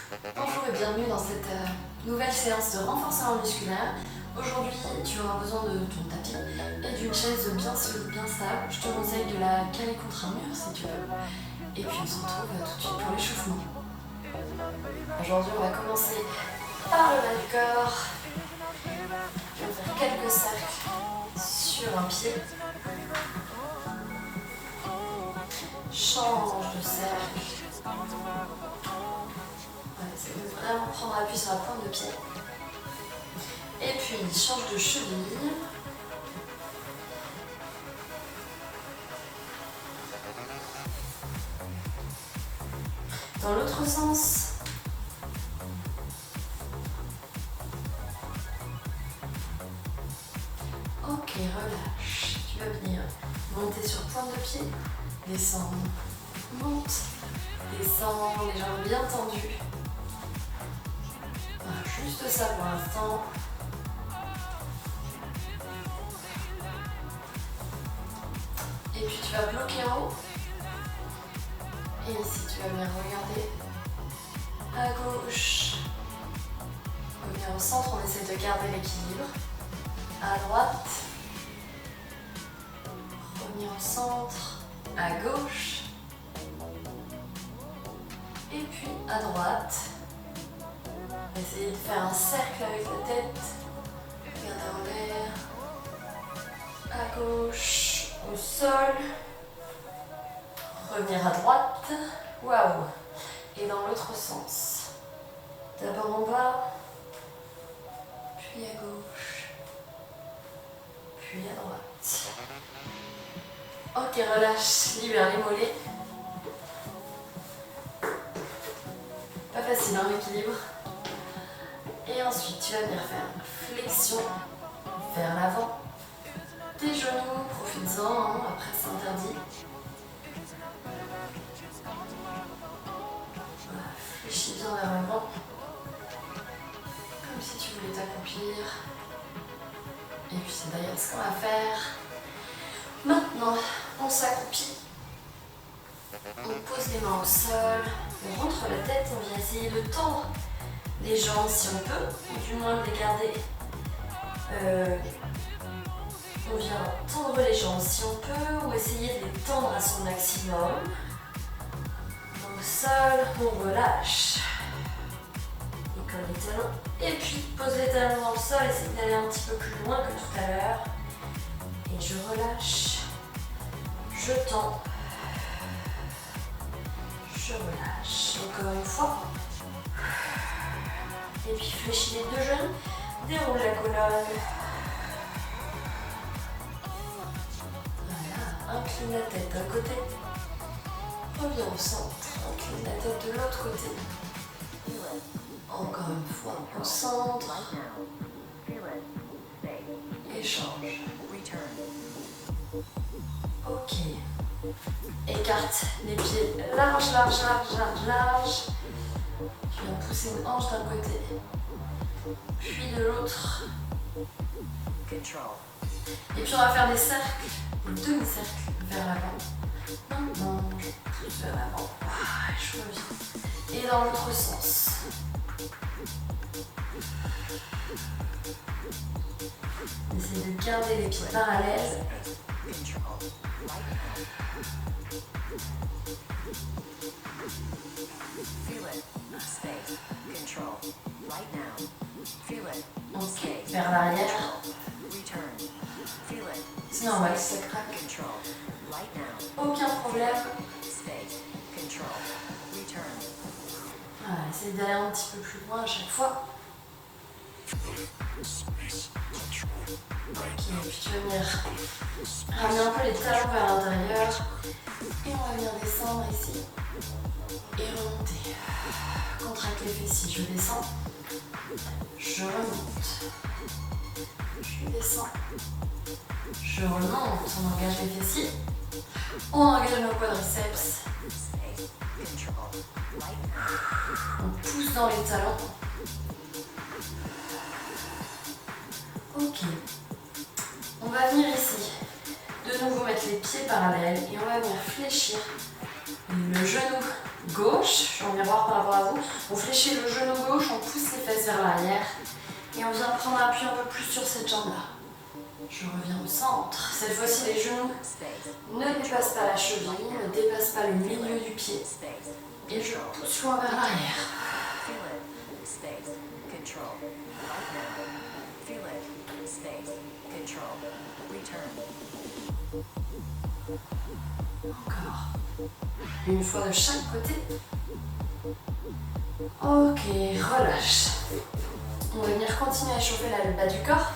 Bonjour et bienvenue dans cette nouvelle séance de renforcement musculaire. Aujourd'hui, tu auras besoin de ton tapis et d'une chaise bien solide, bien stable. Je te conseille de la caler contre un mur si tu veux. Et puis on se retrouve tout de suite pour l'échauffement. Aujourd'hui, on va commencer par le bas du corps. On va faire quelques cercles sur un pied. Change de cercle. On va essayer de vraiment prendre appui sur la pointe de pied. Et puis change de cheville. Dans l'autre sens. Ok, relâche. Tu vas venir monter sur pointe de pied, descendre, monte, descend, les jambes bien tendues. Voilà, juste ça pour l'instant. Et puis tu vas bloquer en haut. Et ici tu vas venir regarder à gauche. Revenir au centre, on essaie de garder l'équilibre. À droite. Revenir au centre. À gauche. Et puis à droite. Essayez de faire un cercle avec la tête. Regardez en l'air. À gauche. Au sol. Revenir à droite. Waouh. Et dans l'autre sens. D'abord en bas. Puis à gauche. Puis à droite. Ok, relâche. Libère les mollets. Pas facile, hein, l'équilibre. Et ensuite, tu vas venir faire flexion vers l'avant. Tes genoux, profites-en, hein, après c'est interdit. Voilà, fléchis bien vers l'avant. Comme si tu voulais t'accomplir. Et puis c'est d'ailleurs ce qu'on va faire. Maintenant, on s'accroupit. On pose les mains au sol. On rentre la tête. On vient essayer de tendre les jambes si on peut. Ou du moins de les garder. On vient tendre les jambes si on peut. Ou essayer de les tendre à son maximum. Au sol, on relâche. Et comme les talons. Et puis pose les talons dans le sol. Essaye d'aller un petit peu plus loin que tout à l'heure. Et je relâche. Je tends. Je relâche. Encore une fois. Et puis fléchis les deux genoux. Déroule la colonne. Voilà. Incline la tête d'un côté. Reviens au centre. Incline la tête de l'autre côté. Encore une fois au centre. Échange. Ok. Écarte les pieds large, large, large, large, large. Tu viens pousser une hanche d'un côté, puis de l'autre. Et puis on va faire des cercles, des demi-cercles vers l'avant. Maintenant, je pousse vers l'avant. Ah, je reviens. Et dans l'autre sens. Essayez de garder les pieds parallèles. Ok, vers l'arrière. C'est normal si ça craque. Aucun problème. Voilà, essayez d'aller un petit peu plus loin à chaque fois. Ok, puis tu vas venir ramener un peu les talons vers l'intérieur. Et on va venir descendre ici. Et remonter. Contracte les fessiers, je descends. Je remonte. Je descends. Je remonte. On engage les fessiers. On engage nos quadriceps. On pousse dans les talons. Ok. On va venir ici. De nouveau mettre les pieds parallèles et on va venir fléchir le genou gauche. Je suis en miroir par rapport à vous. On fléchit le genou gauche, on pousse les fesses vers l'arrière. Et on vient prendre appui un peu plus sur cette jambe-là. Je reviens au centre. Cette fois-ci, les genoux ne dépassent pas la cheville, ne dépassent pas le milieu du pied. Et je pousse loin vers l'arrière. Encore. Une fois de chaque côté. Ok, relâche. On va venir continuer à chauffer là, le bas du corps.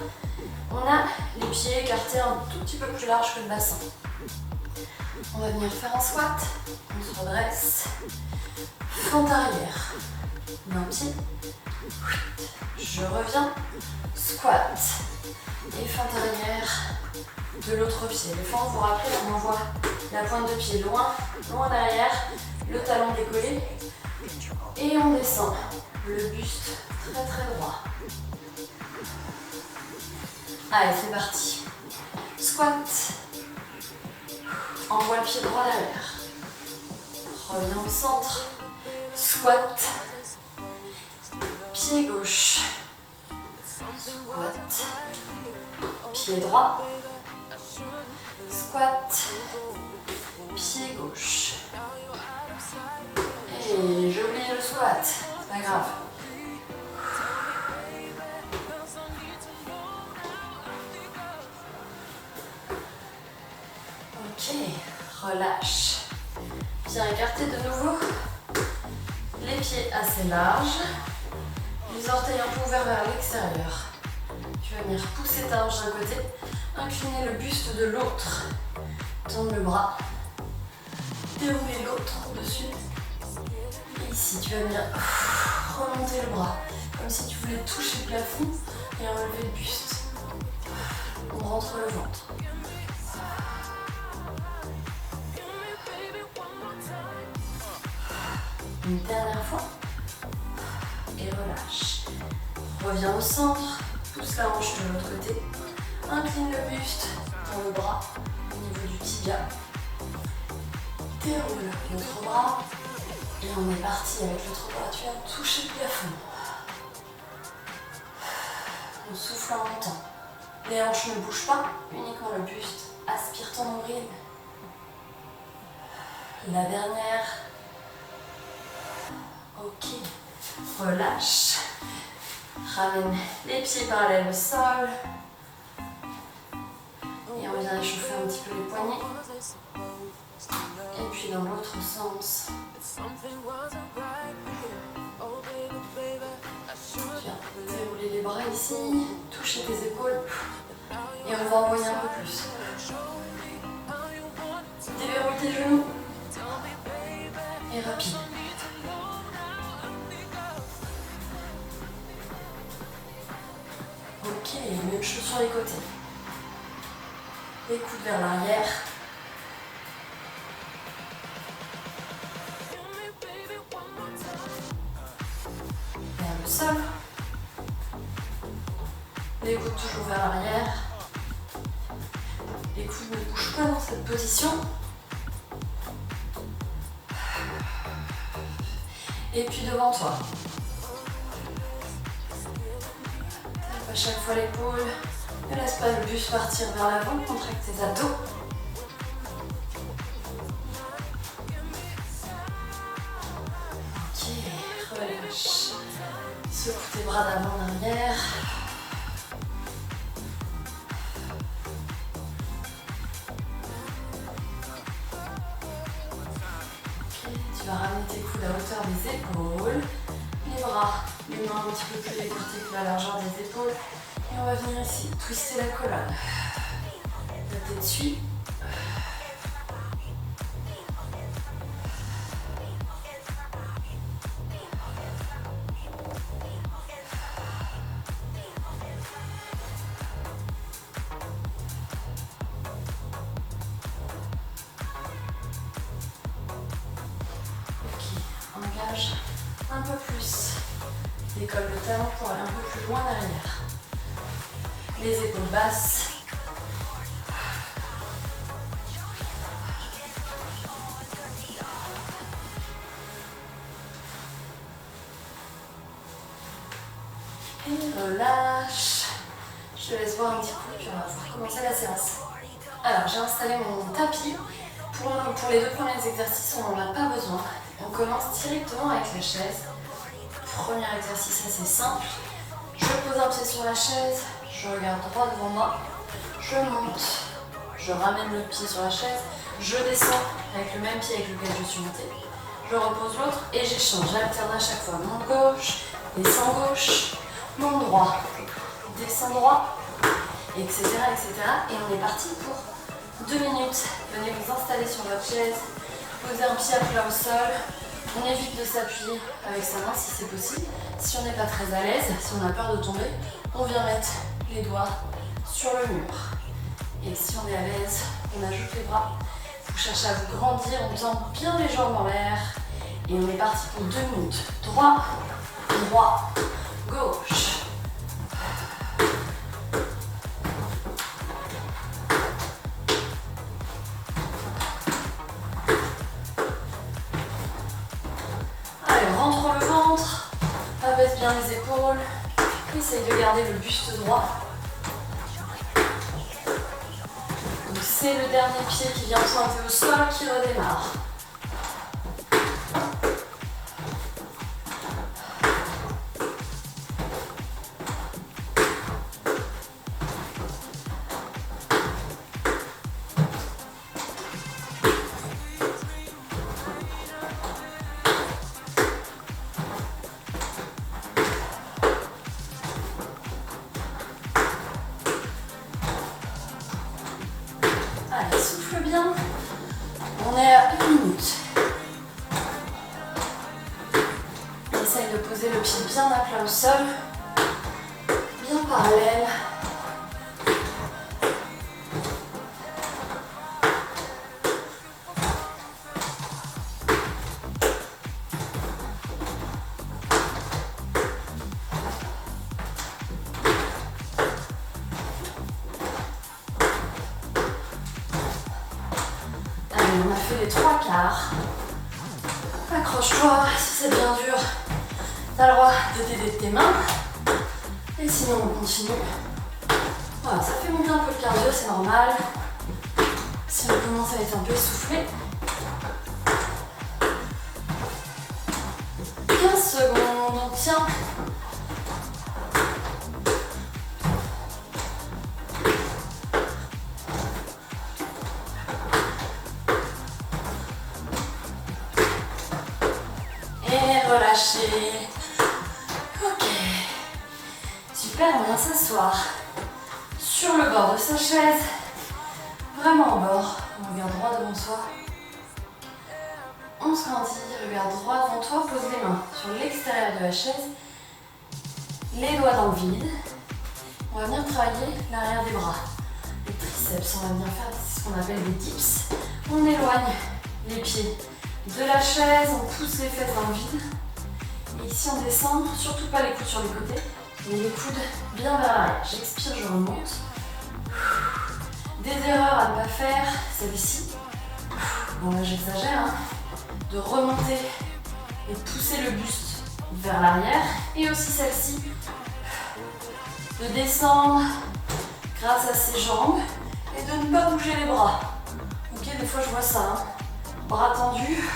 On a les pieds écartés un tout petit peu plus large que le bassin. On va venir faire un squat. On se redresse. Fente arrière. D'un pied. Je reviens. Squat. Et fente arrière de l'autre pied. Des fois, vous vous rappelez, on envoie la pointe de pied loin, loin derrière, le talon décollé. Et on descend. Le buste très très droit. Allez, c'est parti. Squat. Envoie le pied droit derrière. Reviens au centre. Squat. Pied gauche. Squat. Pied droit. Squat. Pied gauche. Et j'ai oublié le squat. C'est pas grave. Ok, relâche. Bien écarté de nouveau. Les pieds assez larges. Les orteils un peu ouverts vers l'extérieur. Tu vas venir pousser ta hanche d'un côté, incliner le buste de l'autre. Tendre le bras. Dérouler l'autre au-dessus. Et ici, tu vas venir remonter le bras. Comme si tu voulais toucher le plafond et relever le buste. On rentre le ventre. Une dernière fois. Et relâche. Reviens au centre. Pousse la hanche de l'autre côté. Incline le buste dans le bras au niveau du tibia. Déroule l'autre bras. Et on est parti avec l'autre bras. Tu viens toucher le plafond. On souffle en même temps. Les hanches ne bougent pas, uniquement le buste. Aspire ton nombril. La dernière. Ok. Relâche. Ramène les pieds parallèles au sol. Et on vient échauffer un petit peu les poignets. Et puis dans l'autre sens. Tu viens dérouler les bras ici, toucher tes épaules. Et on va envoyer un peu plus. Déverrouille tes genoux. Et rapide. Ok, même chose sur les côtés. Les coudes vers l'arrière. Vers le sol. Les coudes toujours vers l'arrière. Les coudes ne bougent pas dans cette position. Et puis devant toi. À chaque fois l'épaule. Ne laisse pas le buste partir vers l'avant. Contracte tes abdos. Ok, relâche. Secoue tes bras d'avant en arrière. Tu vas ramener tes coudes à hauteur des épaules. Les bras, les mains un petit peu plus écartées que la largeur des épaules. Et on va venir ici, twister la colonne. La tête suit. Engage un peu plus. Décolle le talon pour aller un peu plus loin derrière. Les épaules basses. Et relâche. Je te laisse boire un petit coup, puis on va pouvoir commencer la séance. Alors, j'ai installé mon tapis. Pour les 2 premiers exercices, on n'en a pas besoin. On commence directement avec la chaise. Premier exercice assez simple. Je pose un pied sur la chaise, je regarde droit devant moi, je monte, je ramène le pied sur la chaise, je descends avec le même pied avec lequel je suis montée, je repose l'autre et j'échange. J'alterne à chaque fois mon gauche, descend gauche, mon droit, descend droit, etc., etc. Et on est parti pour 2 minutes. Venez vous installer sur votre chaise, poser un pied à plat au sol. On évite de s'appuyer avec sa main si c'est possible. Si on n'est pas très à l'aise, si on a peur de tomber, on vient mettre les doigts sur le mur. Et si on est à l'aise, on ajoute les bras. Vous cherchez à vous grandir, on tend bien les jambes en l'air. Et on est parti pour 2 minutes. Droit, droit, gauche. Rentre le ventre, abaisse bien les épaules, essaye de garder le buste droit. Donc c'est le dernier pied qui vient pointer au sol qui redémarre. Allez, souffle bien. On est à 1 minute. Essaye de poser le pied bien à plat au sol, bien parallèle. On a fait les 3 quarts. Accroche-toi, si c'est bien dur, tu as le droit de t'aider de tes mains. Et sinon, on continue. Voilà, ça fait monter un peu le cardio, c'est normal. Si on commence à être un peu essoufflé. 15 secondes, on tient. Relâcher. Ok. Super, on vient s'asseoir sur le bord de sa chaise. Vraiment en bord. On regarde droit devant soi. On se grandit, regarde droit devant toi. Pose les mains sur l'extérieur de la chaise. Les doigts dans le vide. On va venir travailler l'arrière des bras. Les triceps, on va venir faire ce qu'on appelle des dips. On éloigne les pieds de la chaise, on pousse les fesses dans le vide. Et ici on descend, surtout pas les coudes sur les côtés, mais les coudes bien vers l'arrière. J'expire, je remonte. Des erreurs à ne pas faire, celle-ci. Bon là j'exagère, hein. De remonter et de pousser le buste vers l'arrière. Et aussi celle-ci, de descendre grâce à ses jambes et de ne pas bouger les bras. Ok, des fois je vois ça, hein. Bras tendus.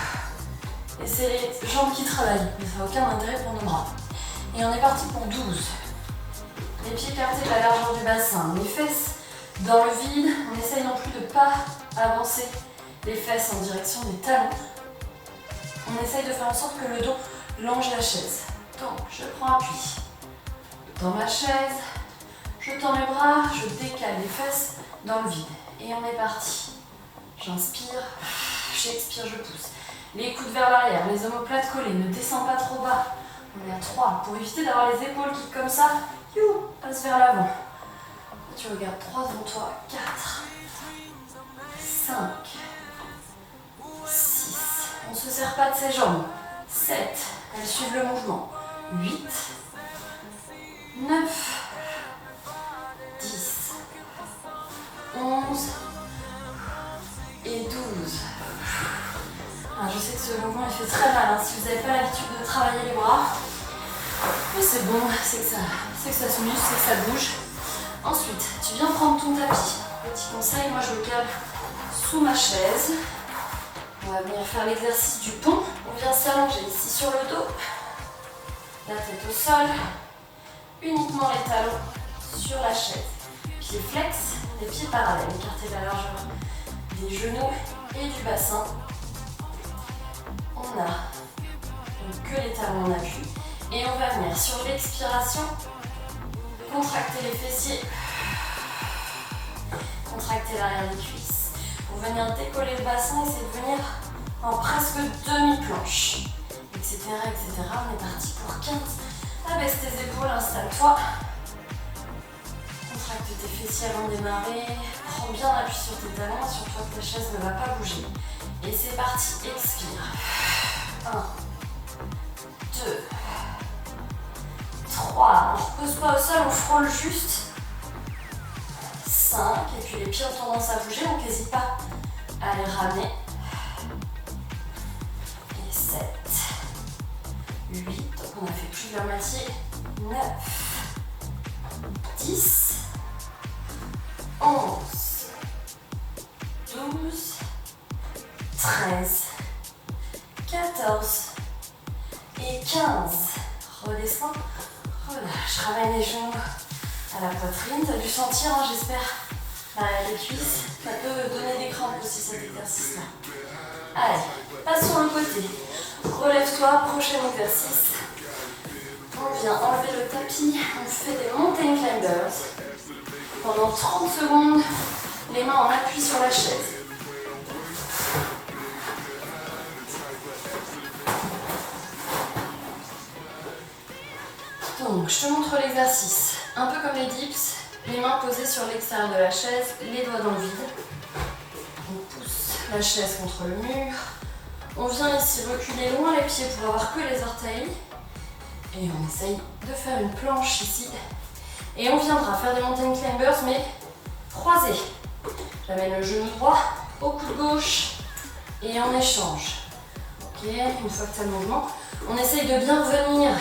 Et c'est les jambes qui travaillent, mais ça n'a aucun intérêt pour nos bras. Et on est parti pour 12. Les pieds écartés de la largeur du bassin, les fesses dans le vide. On essaye non plus de ne pas avancer les fesses en direction des talons. On essaye de faire en sorte que le dos longe la chaise. Donc, je prends appui dans ma chaise, je tends mes bras, je décale les fesses dans le vide. Et on est parti. J'inspire, j'expire, je pousse. Les coudes vers l'arrière, les omoplates collées, ne descends pas trop bas. On est à 3 pour éviter d'avoir les épaules qui, comme ça, passent vers l'avant. Tu regardes 3 devant toi, 4, 5, 6. On ne se serre pas de ses jambes. 7, elles suivent le mouvement. 8, 9, 10, 11 et 12. Ah, je sais que ce mouvement il fait très mal, hein. Si vous n'avez pas l'habitude de travailler les bras, c'est bon, c'est que ça se muscle, c'est que ça bouge. Ensuite, tu viens prendre ton tapis. Petit conseil, moi je le cale sous ma chaise. On va venir faire l'exercice du pont. On vient s'allonger ici sur le dos, la tête au sol, uniquement les talons sur la chaise. Pieds flex, les pieds parallèles, écarter la largeur des genoux et du bassin. On a donc que les talons en appui. Et on va venir sur l'expiration, contracter les fessiers, contracter l'arrière des cuisses. Pour venir décoller le bassin, essayer de venir en presque demi-planche, etc., etc. On est parti pour 15. Abaisse tes épaules, installe-toi. Contracte tes fessiers avant de démarrer. Prends bien l'appui sur tes talons, assure-toi que ta chaise ne va pas bouger. Et c'est parti, expire. 1, 2, 3. On ne repose pas au sol, on frôle juste. 5. Et puis les pieds ont tendance à bouger, donc n'hésite pas à les ramener. Et 7. 8. Donc on a fait plus de la moitié. 9. 10. 11. 12. 13. 14. Et 15. Redescends. Relâche. Ramène les genoux à la poitrine. Tu as dû sentir, hein, j'espère, les cuisses. Ça peut donner des crampes aussi cet exercice-là. Allez, passe sur le côté. Relève-toi, prochain exercice. On vient enlever le tapis. On fait des mountain climbers. Pendant 30 secondes, les mains en appui sur la chaise. Donc, je te montre l'exercice. Un peu comme les dips, les mains posées sur l'extérieur de la chaise, les doigts dans le vide. On pousse la chaise contre le mur. On vient ici reculer loin les pieds pour avoir que les orteils. Et on essaye de faire une planche ici. Et on viendra faire des mountain climbers, mais croisés. J'amène le genou droit au coude gauche et on échange. Ok, une fois que tu as le mouvement, on essaye de bien revenir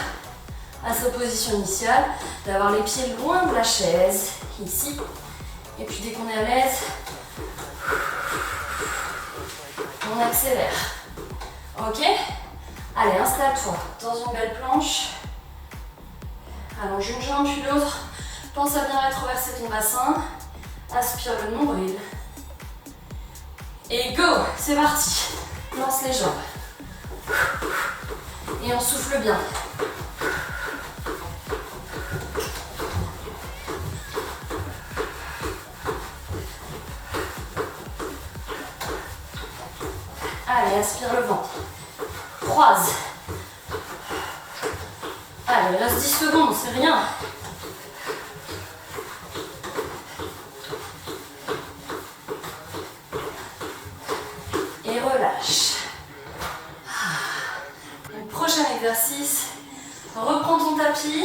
à sa position initiale, d'avoir les pieds loin de la chaise, ici. Et puis dès qu'on est à l'aise, on accélère. Ok? Allez, installe-toi dans une belle planche. Allonge une jambe puis l'autre. Pense à bien rétroverser ton bassin. Aspire le nombril. Et go! C'est parti. Lance les jambes. Et on souffle bien. Allez, aspire le ventre. Croise. Allez, reste 10 secondes, c'est rien. Et relâche. Donc, prochain exercice. Reprends ton tapis.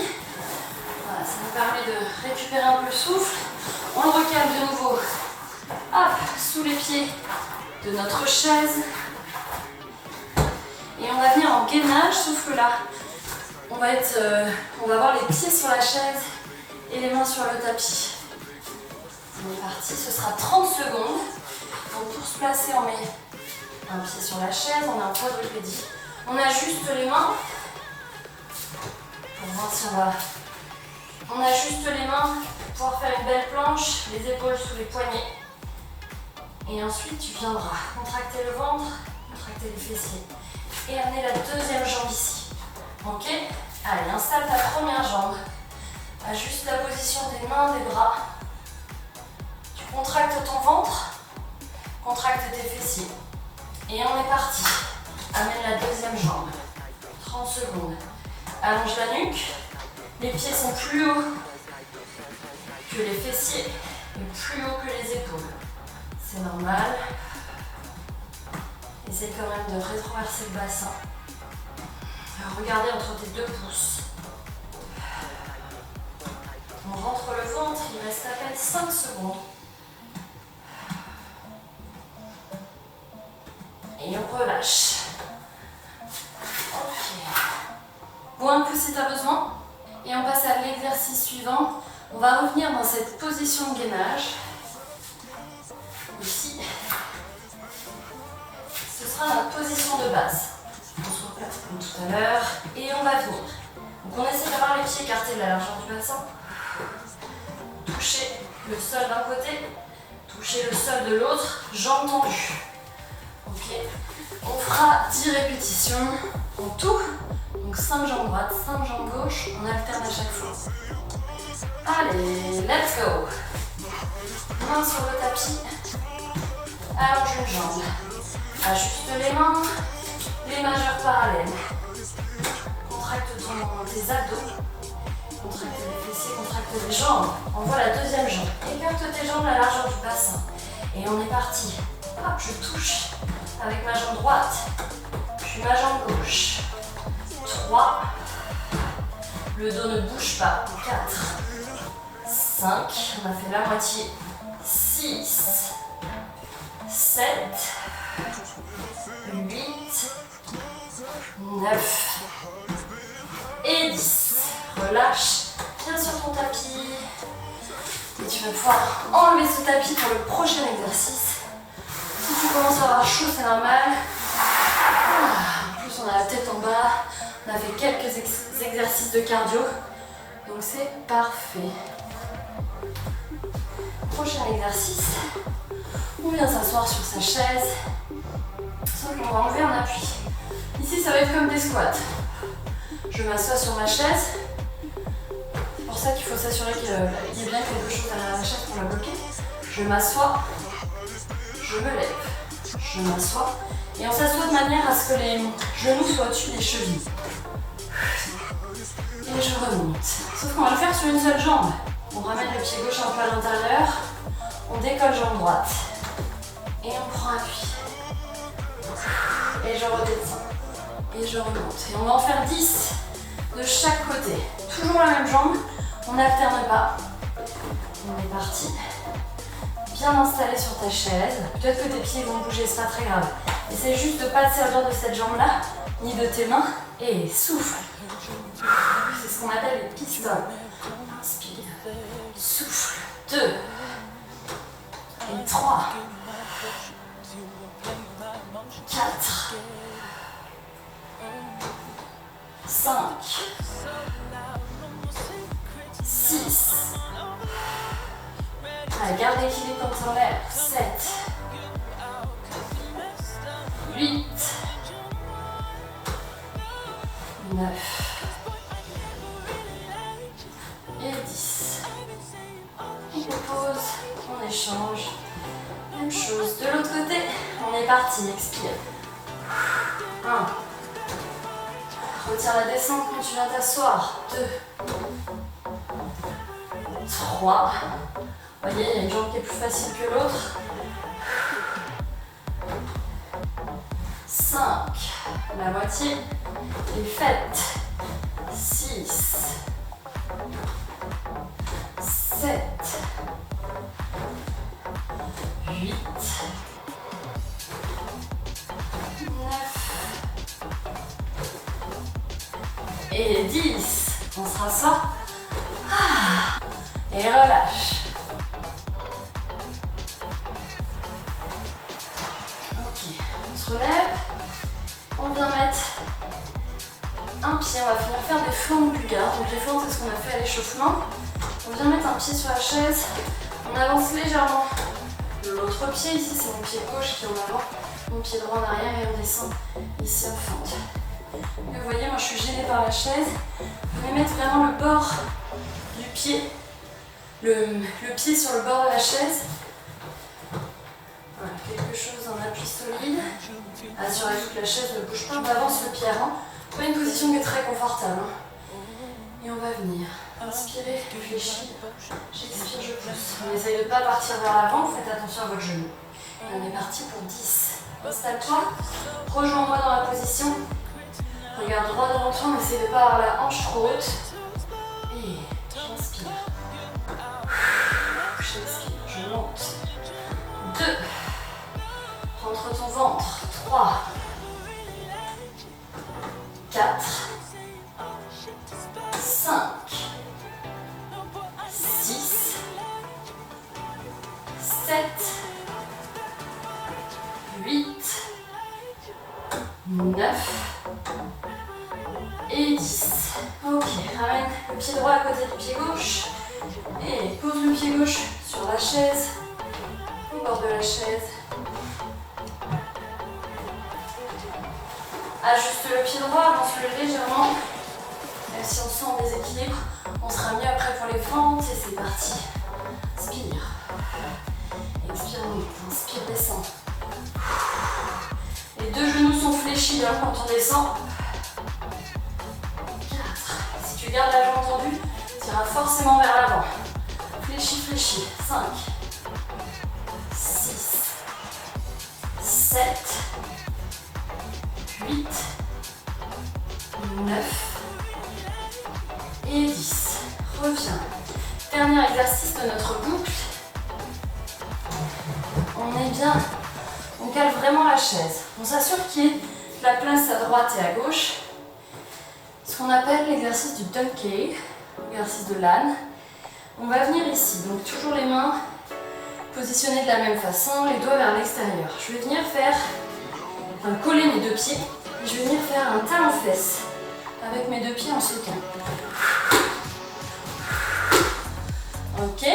Voilà, ça nous permet de récupérer un peu le souffle. On le recale de nouveau. Hop, sous les pieds de notre chaise. Et on va venir en gainage, sauf que là, on va avoir les pieds sur la chaise et les mains sur le tapis. On est parti, ce sera 30 secondes. Donc pour se placer, on met un pied sur la chaise, on est en quadrupédie. On ajuste les mains pour voir si on va... On ajuste les mains pour pouvoir faire une belle planche, les épaules sous les poignets. Et ensuite, tu viendras contracter le ventre, contracter les fessiers. Et amener la deuxième jambe ici. Ok? Allez, installe ta première jambe. Ajuste la position des mains, des bras. Tu contractes ton ventre, contracte tes fessiers. Et on est parti. Amène la deuxième jambe. 30 secondes. Allonge la nuque. Les pieds sont plus hauts que les fessiers et plus haut que les épaules. C'est normal. Essaye quand même de rétroverser le bassin. Regardez entre tes deux pouces. On rentre le ventre, il reste à peine 5 secondes. Et on relâche. Ok. Bois un coup si tu as besoin. Et on passe à l'exercice suivant. On va revenir dans cette position de gainage. Ici. Ce sera notre position de base. On se replace comme tout à l'heure. Et on va venir. Donc on essaie d'avoir les pieds écartés de la largeur du bassin. Toucher le sol d'un côté. Toucher le sol de l'autre. Jambes tendues. Ok. On fera 10 répétitions en tout. Donc 5 jambes droites, 5 jambes gauches. On alterne à chaque fois. Allez, let's go. Main sur le tapis. Allonge une jambe. Ajuste les mains. Les majeurs parallèles. Contracte tes abdos. Contracte les fessiers, contracte les jambes. Envoie la deuxième jambe. Écarte tes jambes à la largeur du bassin. Et on est parti. Hop, je touche avec ma jambe droite. Puis ma jambe gauche. 3. Le dos ne bouge pas. 4. 5. On a fait la moitié. 6. 7. 8. 9. Et 10. Relâche. Viens sur ton tapis. Et tu vas pouvoir enlever ce tapis pour le prochain exercice. Si tu commences à avoir chaud, c'est normal. En plus, on a la tête en bas. On a fait quelques exercices de cardio. Donc c'est parfait. Prochain exercice. On vient s'asseoir sur sa chaise. Sauf qu'on va enlever un appui. Ici, ça va être comme des squats. Je m'assois sur ma chaise. C'est pour ça qu'il faut s'assurer qu'il y ait bien quelque chose derrière la chaise pour la bloquer. Je m'assois. Je me lève. Je m'assois. Et on s'assoit de manière à ce que les genoux soient au-dessus des chevilles. Et je remonte. Sauf qu'on va le faire sur une seule jambe. On ramène le pied gauche un peu à l'intérieur. On décolle jambe droite. Et on prend appui. Et je redescends. Et je remonte. Et on va en faire 10 de chaque côté. Toujours la même jambe. On n'alterne pas. On est parti. Bien installé sur ta chaise. Peut-être que tes pieds vont bouger, c'est pas très grave. Essaye juste de ne pas te servir de cette jambe-là, ni de tes mains. Et souffle. C'est ce qu'on appelle les pistons. Inspire. Souffle. 2. Et 3. 4. 5. 6. Allez, garde l'équilibre quand on lève. 7. 8. 9. Et 10. On dépose, on échange. Même chose. De l'autre côté, on est parti. Expire. 1. Retire la descente quand tu viens t'asseoir. 2. 3. Vous voyez, il y a une jambe qui est plus facile que l'autre. 5. La moitié est faite. 6. 7. 8. 9. Et 10. On se rassoit. Et relâche. Ok, on se relève. On vient mettre un pied. On va venir faire des flancs bulgares. Donc les flancs, c'est ce qu'on a fait à l'échauffement. On vient mettre un pied sur la chaise. On avance légèrement. L'autre pied, ici, c'est mon pied gauche qui est en avant. Mon pied droit en arrière et on descend ici en fente. Et vous voyez, moi je suis gênée par la chaise. Vous pouvez mettre vraiment le bord du pied, le pied sur le bord de la chaise. Voilà, quelque chose en appui solide. Assurez-vous que la chaise ne bouge pas. On avance le pied avant. Pas une position qui est très confortable. Et on va venir. Inspirez, réfléchissez. J'expire, je pousse. On essaye de ne pas partir vers l'avant. Faites attention à votre genou. Et on est parti pour 10. Installe-toi. Rejoins-moi dans la position. Regarde droit devant toi. On essaye de ne pas avoir la hanche trop haute. Et j'inspire. J'expire. Je monte. 2. Rentre ton ventre. 3. 4. 5. Ok, ramène le pied droit à côté du pied gauche. Et pose le pied gauche sur la chaise, au bord de la chaise. Ajuste le pied droit, avance-le légèrement. Même si on sent un déséquilibre, on sera mieux après pour les fentes. Et c'est parti. Inspire. Expire, inspire, descend. Les deux genoux sont fléchis quand on descend. 4. Si tu gardes la jambe tendue, tu iras forcément vers l'avant. Fléchi, fléchi. 5. 6. 7. 8. 9. Et 10. Reviens. Dernier exercice de notre boucle. On est bien. On cale vraiment la chaise. On s'assure qu'il y ait de la place à droite et à gauche. Ce qu'on appelle l'exercice du donkey, l'exercice de l'âne. On va venir ici. Donc toujours les mains positionnées de la même façon, les doigts vers l'extérieur. Je vais venir faire coller mes deux pieds. Et je vais venir faire un talon-fesse avec mes deux pieds en sautant. Ok.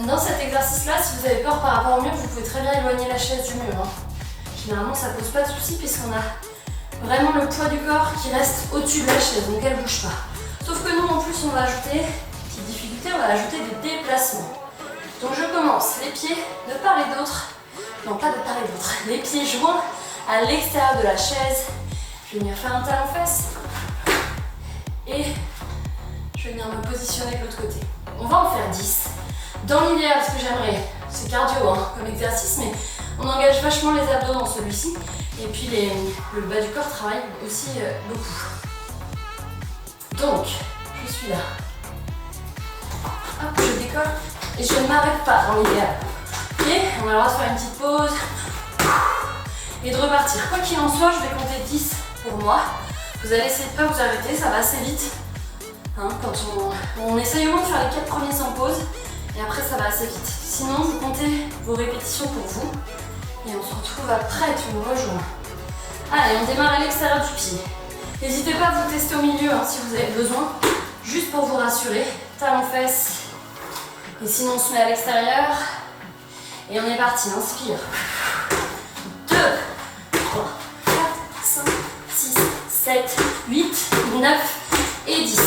Dans cet exercice-là, si vous avez peur par rapport au mur, vous pouvez très bien éloigner la chaise du mur. Généralement, ça ne pose pas de soucis puisqu'on a vraiment le poids du corps qui reste au-dessus de la chaise, donc elle ne bouge pas. Sauf que nous, en plus, on va ajouter, petite difficulté, on va ajouter des déplacements. Donc je commence, les pieds de part et d'autre, non pas de part et d'autre, les pieds joints à l'extérieur de la chaise. Je vais venir faire un talon-fesse et je vais venir me positionner de l'autre côté. On va en faire 10. Dans l'idéal, ce que j'aimerais, c'est cardio comme exercice, mais on engage vachement les abdos dans celui-ci. Et puis le bas du corps travaille aussi beaucoup. Donc, je suis là. Hop, je décolle et je ne m'arrête pas dans l'idéal. Et on a le droit de faire une petite pause et de repartir. Quoi qu'il en soit, je vais compter 10 pour moi. Vous allez essayer de ne pas vous arrêter, ça va assez vite. Quand on essaye au moins de faire les 4 premiers sans pause. Et après, ça va assez vite. Sinon, vous comptez vos répétitions pour vous. Et on se retrouve après, tu me rejoins. Allez, on démarre à l'extérieur du pied. N'hésitez pas à vous tester au milieu si vous avez besoin. Juste pour vous rassurer. Talon-fesse. Et sinon, on se met à l'extérieur. Et on est parti. Inspire. 2, 3, 4, 5, 6, 7, 8, 9 et 10.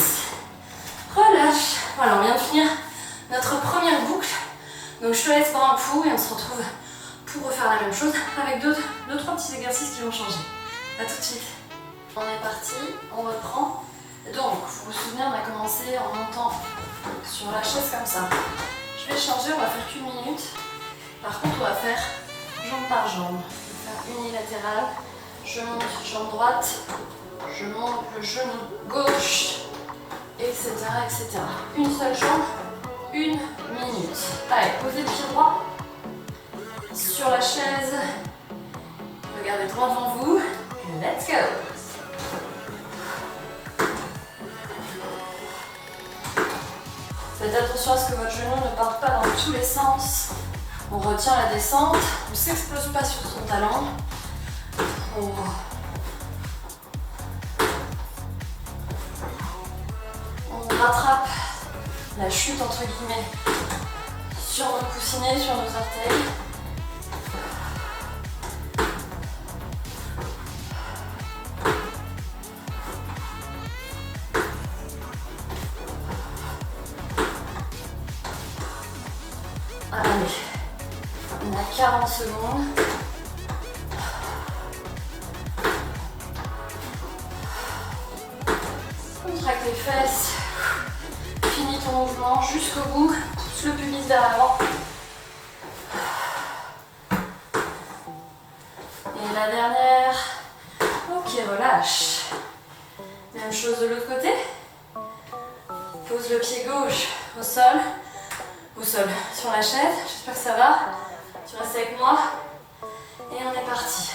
Relâche. Voilà, on vient de finir notre première boucle. Donc je te laisse prendre un pouls et on se retrouve pour refaire la même chose avec deux, trois petits exercices qui vont changer. A tout de suite. On est parti, on reprend. Donc, vous vous souvenez, on a commencé en montant sur la chaise comme ça. Je vais changer, on va faire qu'une minute. Par contre, on va faire jambe par jambe. Je vais faire unilatéral. Je monte jambe droite, je monte le genou gauche, etc., etc. Une seule jambe. 1 minute. Allez, posez le pied droit sur la chaise. Regardez droit devant vous. Let's go. Faites attention à ce que votre genou ne parte pas dans tous les sens. On retient la descente. On ne s'explose pas sur son talon. On rattrape la chute entre guillemets sur nos coussinets, sur nos orteils. Allez, on a 40 secondes. Contracte les fesses. Finis ton mouvement jusqu'au bout. Pousse le pubis vers l'avant. Et la dernière. Ok, relâche. Même chose de l'autre côté. Pose le pied gauche au sol. Sur la chaise. J'espère que ça va. Tu restes avec moi. Et on est parti.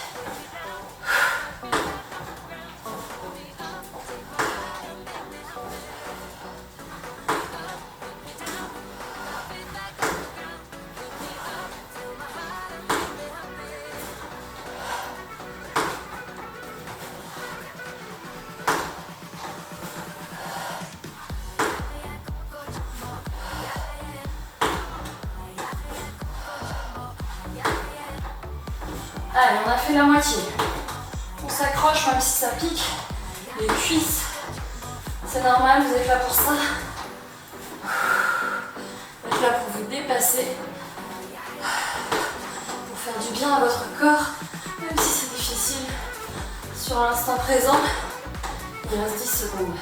Allez, on a fait la moitié. On s'accroche même si ça pique. Les cuisses, c'est normal, vous êtes là pour ça. Vous êtes là pour vous dépasser. Pour faire du bien à votre corps, même si c'est difficile. Sur l'instant présent, il reste 10 secondes.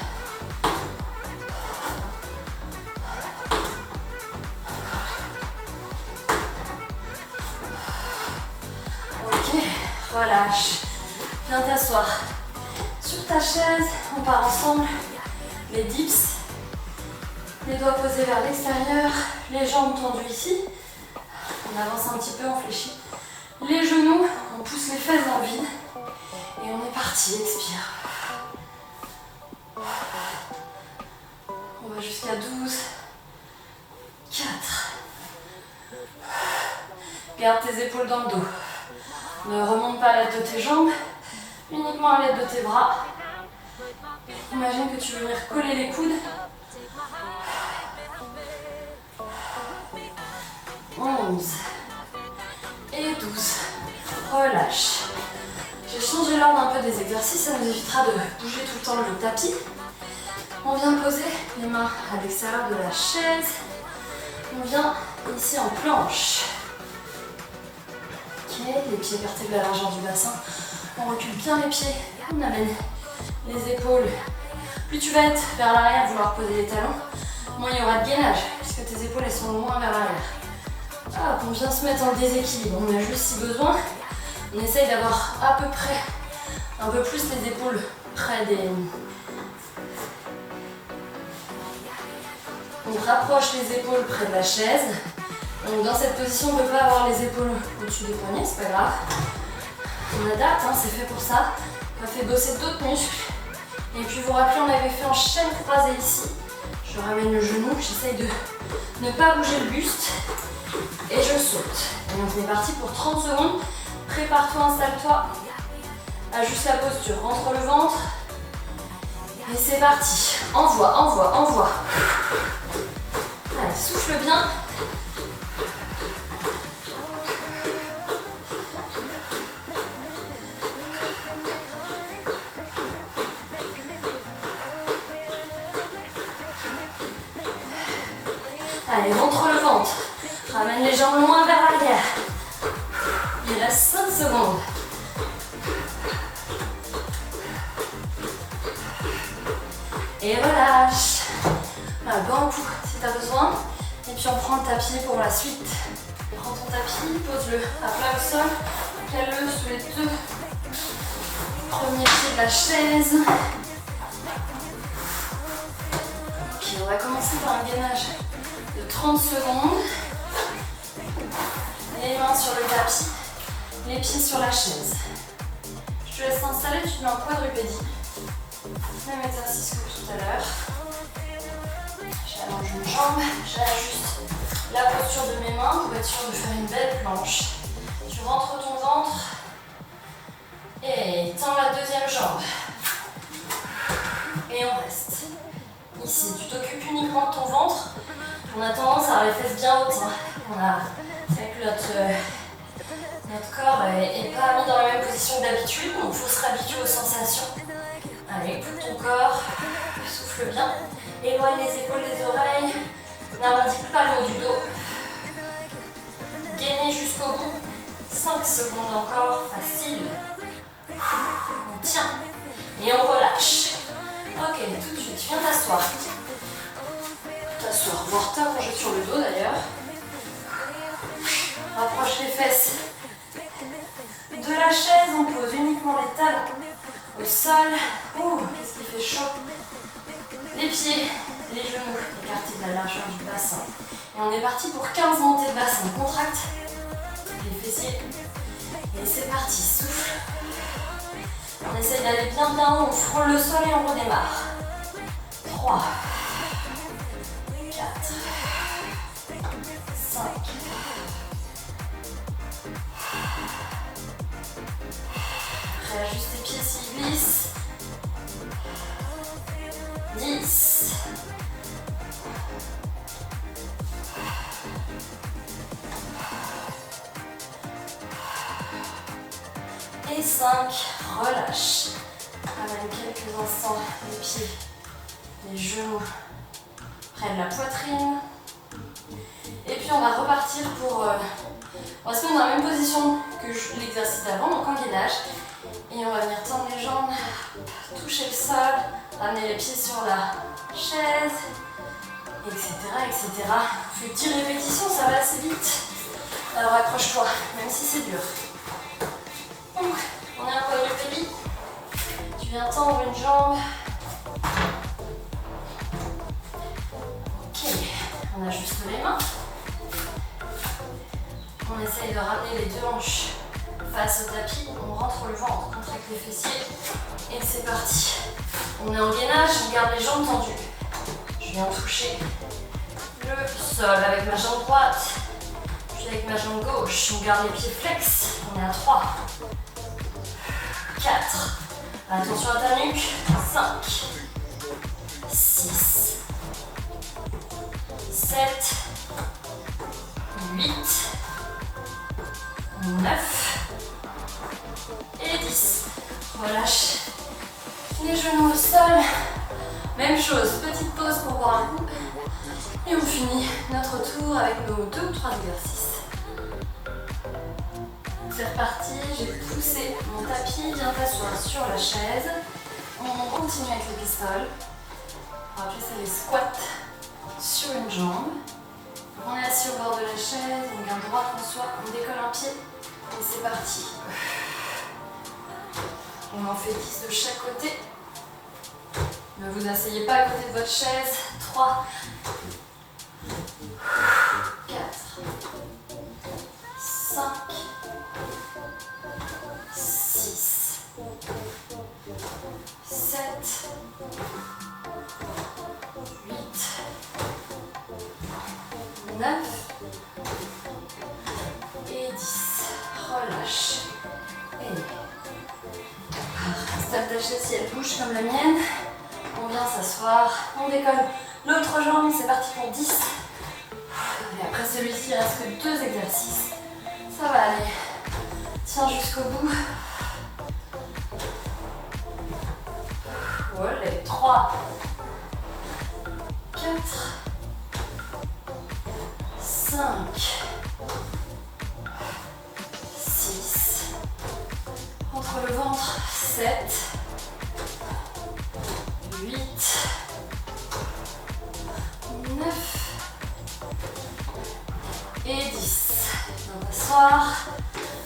Ok, relâche. Viens t'asseoir sur ta chaise. On part ensemble. Les dips. Les doigts posés vers l'extérieur. Les jambes tendues ici. On avance un petit peu, on fléchit. Les genoux, on pousse les fesses dans le vide. Et on est parti, expire. On va jusqu'à 12. 4. Garde tes épaules dans le dos. Ne remonte pas à l'aide de tes jambes, uniquement à l'aide de tes bras. Imagine que tu veux venir coller les coudes. 11 et 12. Relâche. J'ai changé l'ordre un peu des exercices, ça nous évitera de bouger tout le temps le tapis. On vient poser les mains à l'extérieur de la chaise. On vient ici en planche. Ok, les pieds vertébrés à la largeur du bassin. On recule bien les pieds. On amène les épaules. Plus tu vas être vers l'arrière, vouloir poser les talons, moins il y aura de gainage, puisque tes épaules elles sont moins vers l'arrière. Hop, on vient se mettre en déséquilibre. On ajuste si besoin. On essaye d'avoir à peu près un peu plus les épaules près des... On rapproche les épaules près de la chaise. Donc dans cette position, on ne peut pas avoir les épaules au-dessus des poignets, c'est pas grave. On adapte, hein, c'est fait pour ça. On fait bosser d'autres muscles. Et puis vous vous rappelez, on avait fait en chaîne croisée ici. Je ramène le genou, j'essaye de ne pas bouger le buste. Et je saute. Et on est parti pour 30 secondes. Prépare-toi, installe-toi. Ajuste la posture, rentre le ventre. Et c'est parti. Envoie, envoie, envoie. Allez, souffle bien. Allez, rentre le ventre. Ramène les jambes loin vers l'arrière. Il reste 5 secondes. Et relâche. Un bon coup si tu as besoin. Et puis on prend le tapis pour la suite. Prends ton tapis, pose-le à plat au sol. Cale-le sous les deux premiers pieds de la chaise. Ok, on va commencer par un gainage de 30 secondes. Les mains sur le tapis, les pieds sur la chaise. Je te laisse t'installer, tu te mets en quadrupédie. Même exercice que tout à l'heure. J'allonge mes jambes, j'ajuste la posture de mes mains pour être sûr de faire une belle planche. Tu rentres ton ventre et tends la deuxième jambe. Et on reste. Ici, tu t'occupes uniquement de ton ventre. On a tendance à avoir les fesses bien hautes. C'est vrai que notre corps n'est pas mis dans la même position que d'habitude, donc il faut se réhabituer aux sensations. Allez, écoute ton corps, souffle bien, éloigne les épaules des oreilles, n'arrondis pas le haut du dos. Gainez jusqu'au bout, 5 secondes encore, facile. On tient et on relâche. Ok, tout de suite, viens t'asseoir. T'asseoir, voire t'allonger sur le dos d'ailleurs. Rapproche les fesses de la chaise, on pose uniquement les talons au sol. Ouh, qu'est-ce qui fait chaud. Les pieds, les genoux écartés de la largeur du bassin. Et on est parti pour 15 montées de bassin. On contracte les fessiers. Et c'est parti, souffle. On essaye d'aller bien haut, on frôle le sol et on redémarre. 3, 4, 5. Réajuste tes pieds s'ils glissent. 10. 9. 5, relâche. Ramène quelques instants les pieds, les genoux près de la poitrine. Et puis on va repartir pour... on va se mettre dans la même position que l'exercice d'avant, donc en gainage. Et on va venir tendre les jambes, toucher le sol, ramener les pieds sur la chaise, etc. etc. On fait 10 répétitions, ça va assez vite. Alors accroche-toi, même si c'est dur. Donc, on est un peu de pelli. Tu viens tendre une jambe. Ok, on ajuste les mains. On essaye de ramener les deux hanches face au tapis. On rentre le ventre, on contracte les fessiers. Et c'est parti. On est en gainage, on garde les jambes tendues. Je viens toucher le sol avec ma jambe droite. Puis avec ma jambe gauche, on garde les pieds flex. On est à 3. 4. Attention à ta nuque. 5. 6. 7. 8. 9. Et 10. Relâche les genoux au sol. Même chose, petite pause pour boire un coup. Et on finit notre tour avec nos 2 ou 3 exercices. C'est reparti, j'ai poussé mon tapis, viens t'asseoir sur la chaise. On continue avec les pistoles. On va appeler ça les squats sur une jambe. On est assis au bord de la chaise, on garde droit qu'on soit, on décolle un pied et c'est parti. On en fait 10 de chaque côté. Ne vous asseyez pas à côté de votre chaise. 3, 4, 5, 6, 7, 8, 9 et 10. Relâche. Et stable ta chaise si elle bouge comme la mienne. On vient s'asseoir, on décolle l'autre jambe, c'est parti pour 10. Et après celui-ci, il reste que 2 exercices. Ça va aller. Tiens jusqu'au bout. Voilà, 3, 4, 5, 6, entre le ventre, 7, 8, 9 et 10. On va s'asseoir.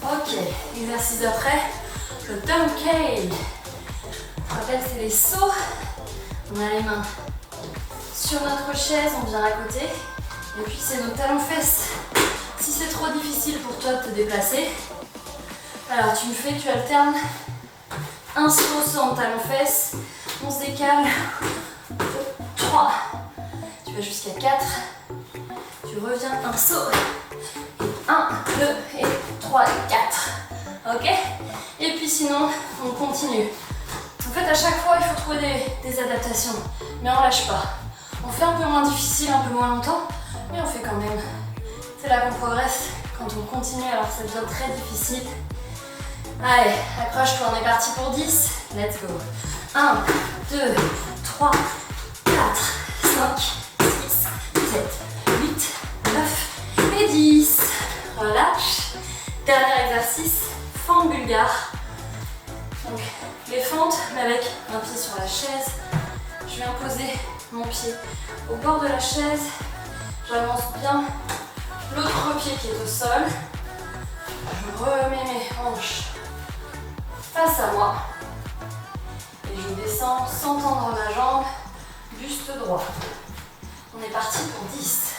Ok, exercice d'après, le donkey. Je rappelle, c'est les sauts. On a les mains sur notre chaise, on vient à côté. Et puis c'est nos talons-fesses. Si c'est trop difficile pour toi de te déplacer, alors tu me fais, tu alternes un saut en talons-fesses. On se décale. 3. Tu vas jusqu'à 4. Tu reviens, un saut. 1, 2 et 3 et 4. Ok? Et puis sinon, on continue. En fait, à chaque fois, il faut trouver des adaptations. Mais on lâche pas. On fait un peu moins difficile, un peu moins longtemps, mais on fait quand même. C'est là qu'on progresse quand on continue alors que ça devient très difficile. Allez, accroche-toi, on est parti pour 10. Let's go. 1, 2, 3, 4, 5, 6, 7, 8, 9 et 10. Relâche. Dernier exercice, fente bulgare. Donc les fentes, mais avec un pied sur la chaise. Je viens poser mon pied au bord de la chaise. J'avance bien l'autre pied qui est au sol. Je remets mes hanches face à moi. Et je descends sans tendre ma jambe, buste droit. On est parti pour 10.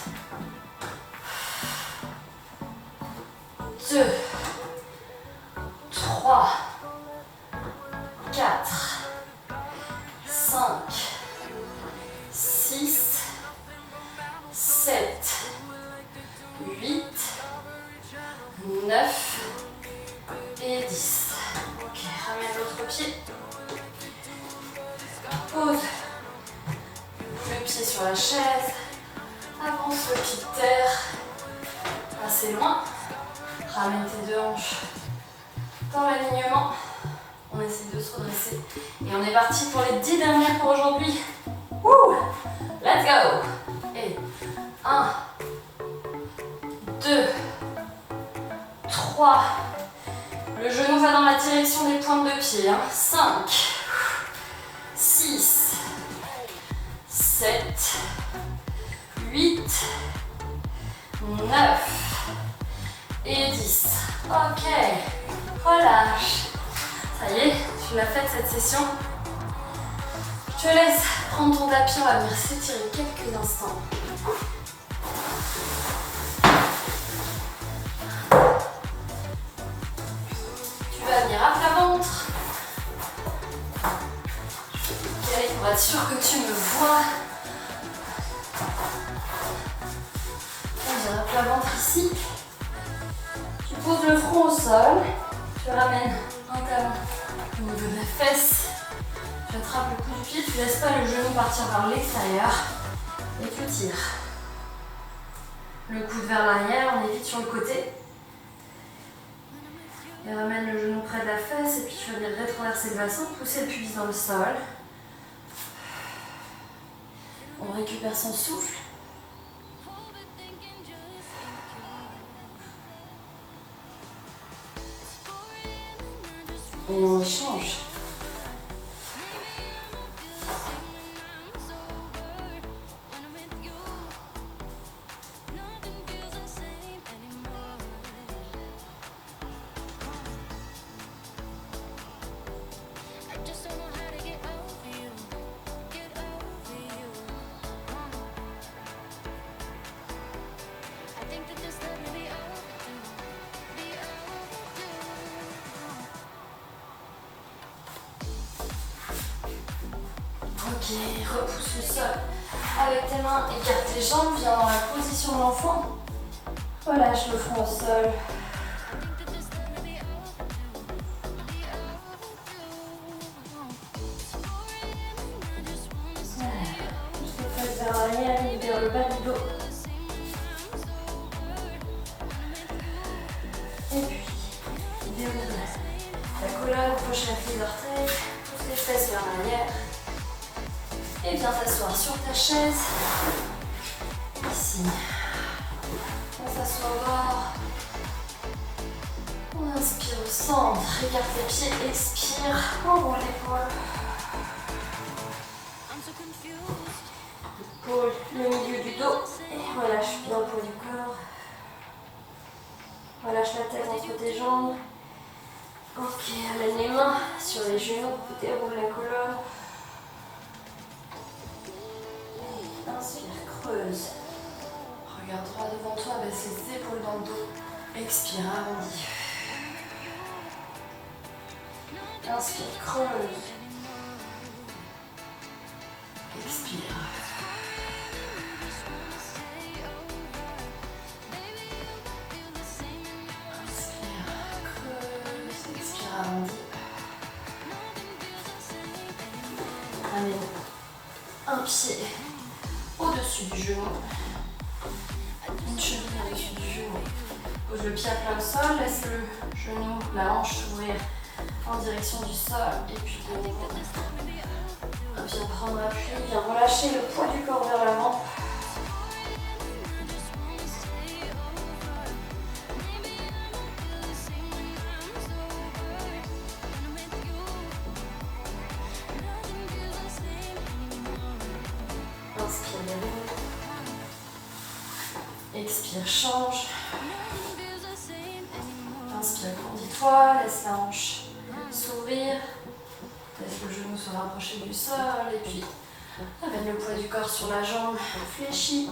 2, 3, 4, 5, 6, 7, 8, 9 et 10. Ok, ramène l'autre pied. Pose le pied sur la chaise. Avance le pied de terre. Assez loin. Ramène tes deux hanches dans l'alignement. On essaie de se redresser. Et on est parti pour les 10 dernières pour aujourd'hui. Wouh! Let's go! Et 1, 2, 3. Le genou va dans la direction des pointes de pied. 5, 6, 7, 8, 9 et 10. Ok, relâche. Ça y est, tu l'as faite cette session. Je te laisse prendre ton tapis, on va venir s'étirer quelques instants. Tu vas venir à plat ventre. Pour être sûr que tu me vois. On vient à plat ventre ici. Tu poses le front au sol. Tu ramènes un talon au niveau de la fesse. Tu attrapes le bout du pied. Tu ne laisses pas le genou partir vers l'extérieur. Et tu tires. Le coude vers l'arrière. On évite sur le côté. Et ramène le genou près de la fesse. Et puis tu vas venir rétroverser le bassin. Pousser le pubis dans le sol. On récupère son souffle. Et on change. Ok, repousse le sol avec tes mains, écarte tes jambes, viens dans la position de l'enfant. Relâche le front au sol. Pousse les fesses vers l'arrière, libère le bas du dos. Et puis, déroule la colonne, approche la file d'orteil, pousse les fesses vers l'arrière. Et viens t'asseoir sur ta chaise. Ici. On s'assoit au bord. On inspire au centre. Écarte les pieds. Expire. Enroule l'épaule. Pôle le milieu du dos. Et relâche bien le poids du corps. Relâche la tête entre tes jambes. Ok, amène les mains sur les genoux. Déroule la colonne. Inspire, creuse. Regarde droit devant toi, baisse les épaules dans le dos. Expire, arrondis. Inspire, creuse. Expire. Inspire, creuse. Expire, arrondis. Amène un pied au-dessus du genou, une cheville au-dessus du genou. Pose le pied à plat au sol, laisse le genou, la hanche s'ouvrir en direction du sol et puis de nouveau. Viens prendre appui, viens relâcher le poids du corps vers l'avant. Inspire, déroule. Expire, change. Inspire, grandis-toi. Laisse la hanche s'ouvrir. Laisse le genou se rapprocher du sol. Et puis, amène le poids du corps sur la jambe. Fléchis.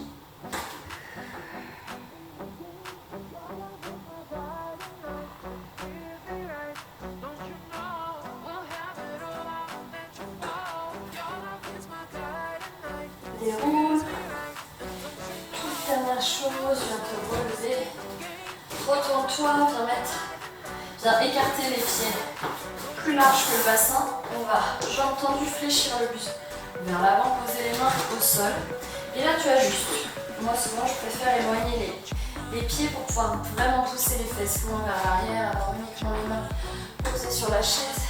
Déroule. Toute dernière chose, viens te relever. Retourne-toi, viens écarter les pieds plus large que le bassin. On va, jambes tendues, fléchir le buste vers l'avant, poser les mains au sol. Et là, tu ajustes. Moi, souvent, je préfère éloigner les pieds pour pouvoir vraiment pousser les fesses loin vers l'arrière, avoir uniquement les mains posées sur la chaise.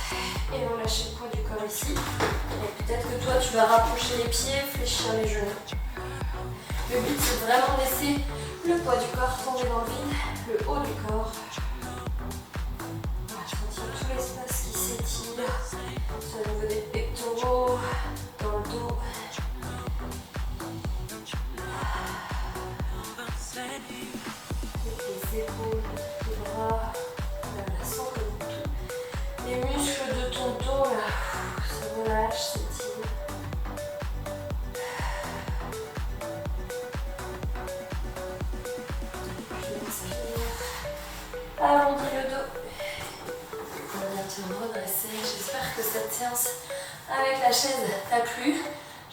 et relâcher le poids du corps ici. Et peut-être que toi tu vas rapprocher les pieds, fléchir les genoux. Le but c'est vraiment de laisser le poids du corps tomber dans le vide, le haut du corps. Voilà, sentir tout l'espace qui s'étire, soit au niveau des pectoraux, dans le dos. Les épaules, les bras, voilà, sens que les muscles de ton dos là, se relâchent, s'étirent. Puis inspire, arrondis le dos. On vient te redresser. J'espère que cette séance avec la chaise t'a plu.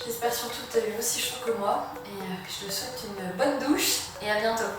J'espère surtout que tu as eu aussi chaud que moi. Et je te souhaite une bonne douche et à bientôt.